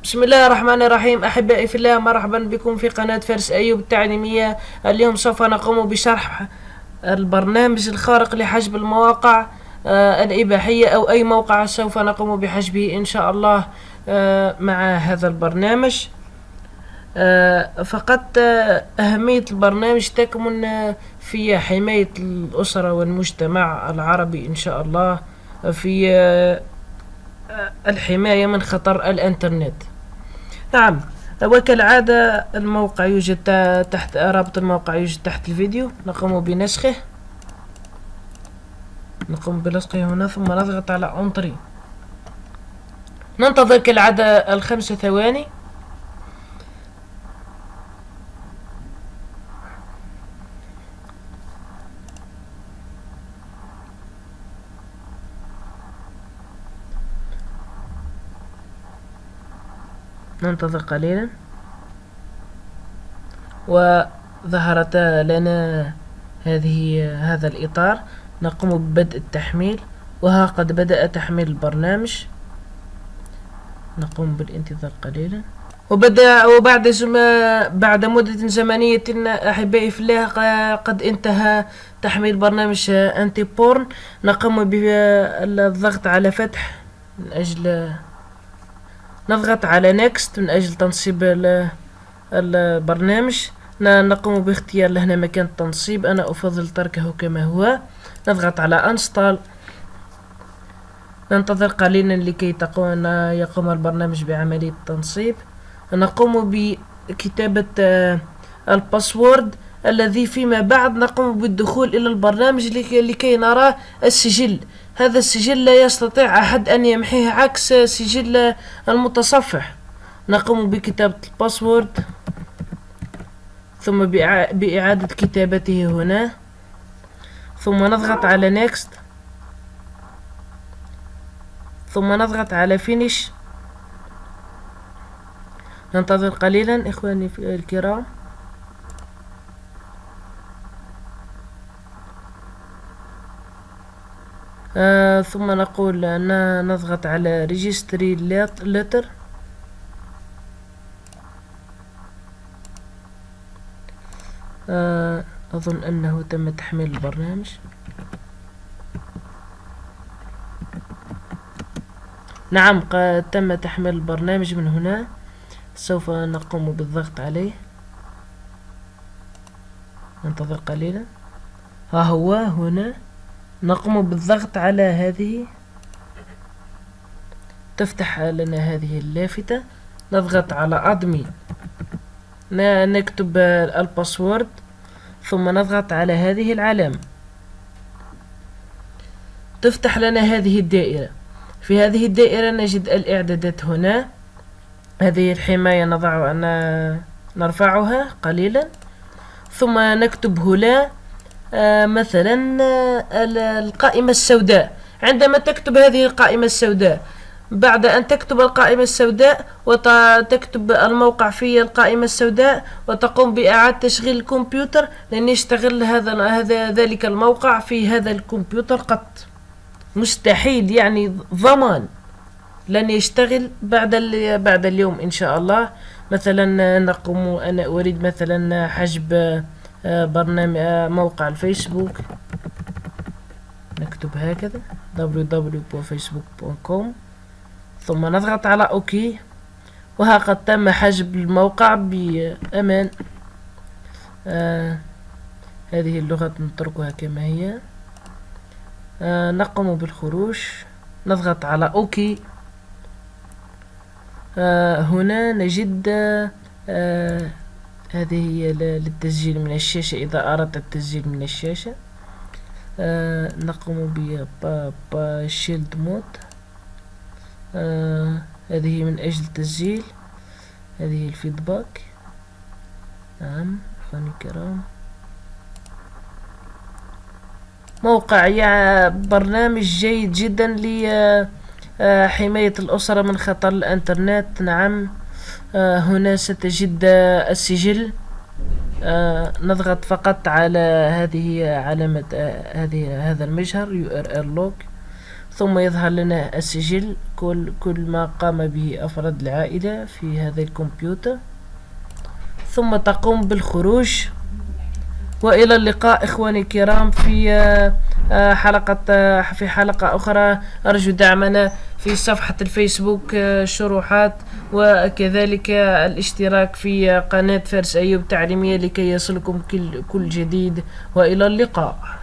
بسم الله الرحمن الرحيم. أحبائي في الله، مرحبا بكم في قناة فارس أيوب التعليمية. اليوم سوف نقوم بشرح البرنامج الخارق لحجب المواقع الإباحية أو أي موقع سوف نقوم بحجبه إن شاء الله مع هذا البرنامج. فقط أهمية البرنامج تكمن في حماية الأسرة والمجتمع العربي إن شاء الله، في الحماية من خطر الإنترنت. نعم، وكالعادة الموقع يوجد تحت، رابط الموقع يوجد تحت الفيديو. نقوم بنسخه هنا، ثم نضغط على انطري. ننتظر كالعادة الخمس ثواني. ننتظر قليلا وظهرت لنا هذا الإطار. نقوم ببدء التحميل، وها قد بدأ تحميل البرنامج. نقوم بالانتظار قليلا، بعد مدة زمنية أحبائي في الله قد انتهى تحميل برنامج أنتي بورن. نقوم بالضغط على فتح من أجل نضغط على نيكست من أجل تنصيب البرنامج. نقوم باختيار لهنا مكان التنصيب، أنا أفضل تركه كما هو. نضغط على انستال. ننتظر قليلا لكي يقوم البرنامج بعملية التنصيب. نقوم بكتابة الباسورد الذي فيما بعد نقوم بالدخول إلى البرنامج لكي نرى السجل. هذا السجل لا يستطيع أحد أن يمحيه عكس سجل المتصفح. نقوم بكتابة الباسورد ثم بإعادة كتابته هنا، ثم نضغط على نيكست، ثم نضغط على فينيش. ننتظر قليلا إخواني الكرام. ثم نقول نضغط على ريجستري ليتر. أظن أنه تم تحميل البرنامج. نعم، قد تم تحميل البرنامج من هنا. سوف نقوم بالضغط عليه. ننتظر قليلا، ها هو هنا. نقوم بالضغط على هذه، تفتح لنا هذه اللافتة. نضغط على أدمي، نكتب الباسورد، ثم نضغط على هذه العلامة. تفتح لنا هذه الدائرة. في هذه الدائرة نجد الإعدادات هنا. هذه الحماية نرفعها قليلا، ثم نكتب هنا مثلا القائمة السوداء. عندما تكتب هذه القائمة السوداء، بعد أن تكتب القائمة السوداء وتكتب الموقع في القائمة السوداء وتقوم بإعادة تشغيل الكمبيوتر، لن يشتغل ذلك الموقع في هذا الكمبيوتر قط. مستحيل، يعني ضمان لن يشتغل بعد اليوم إن شاء الله. مثلا أنا أريد مثلا حجب برنامج موقع الفيسبوك. نكتب هكذا www.facebook.com، ثم نضغط على اوكي. وها قد تم حجب الموقع بأمان. هذه اللغة نتركها كما هي. نقوم بالخروج، نضغط على اوكي. هنا نجد هذه هي للتسجيل من الشاشة إذا أردت التسجيل من الشاشة. نقوم بشيلد مود. هذه من أجل التسجيل. هذه الفيدباك. نعم أخواني الكرام، موقع برنامج جيد جدا لحماية الأسرة من خطر الإنترنت. نعم، هنا ستجد السجل. نضغط فقط على هذه علامة هذا المجهر URL log، ثم يظهر لنا السجل، كل ما قام به أفراد العائلة في هذا الكمبيوتر. ثم تقوم بالخروج، وإلى اللقاء إخواني الكرام في حلقة أخرى. أرجو دعمنا في صفحة الفيسبوك شروحات، وكذلك الاشتراك في قناة فارس أيوب تعليمية لكي يصلكم كل جديد، وإلى اللقاء.